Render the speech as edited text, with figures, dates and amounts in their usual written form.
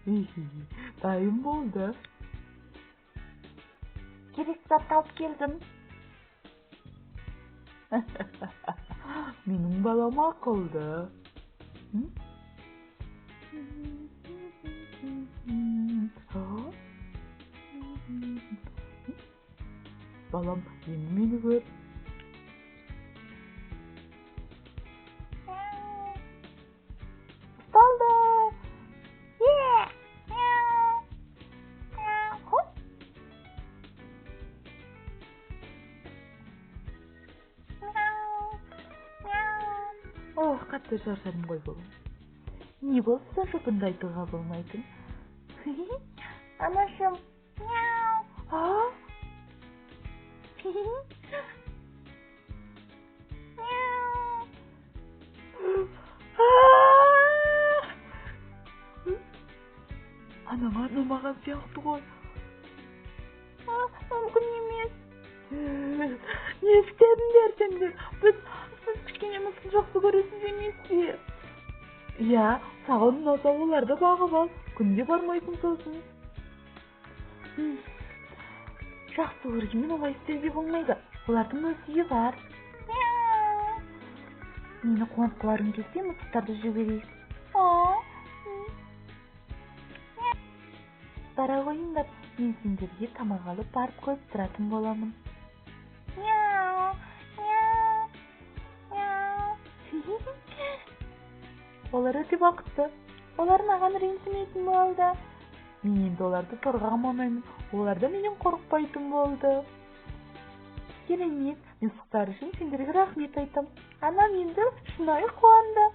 Дайым болды. Керек затты алып келдім. Менің балам ақылды. Балам, енді мені көр. Ұсталды. Ох, қатты шаршадым ғой бұл. Не болса сонша бұнда айтуға болмайтын. Анашым. Анаңа ұнамаған сияқты ғой. Мүмкін емес. Не істедіңдер сендер? Сіз кішкене мысты жақсы көресіз емес пе? Иә, саған ұнаса оларды бағып ал. Күнде бармайсың сосын. Жақсы көргенмен олай істеуге болмайды. Олардың өз бар. Мені қуантқыларың келсе, мысықтарды жіберейік. Бара қойыңдар, мен сендерге тамақ алып барып қойып тұратын боламын. Олар өте бақытты. Олар маған ренжімейтін болды. Мен енді оларды қорғамаймын. Олар да менен қорықпайтын болды. Керемет, мысықтар үшін сендерге рахмет айтам. Анам енді шынайы қуанды.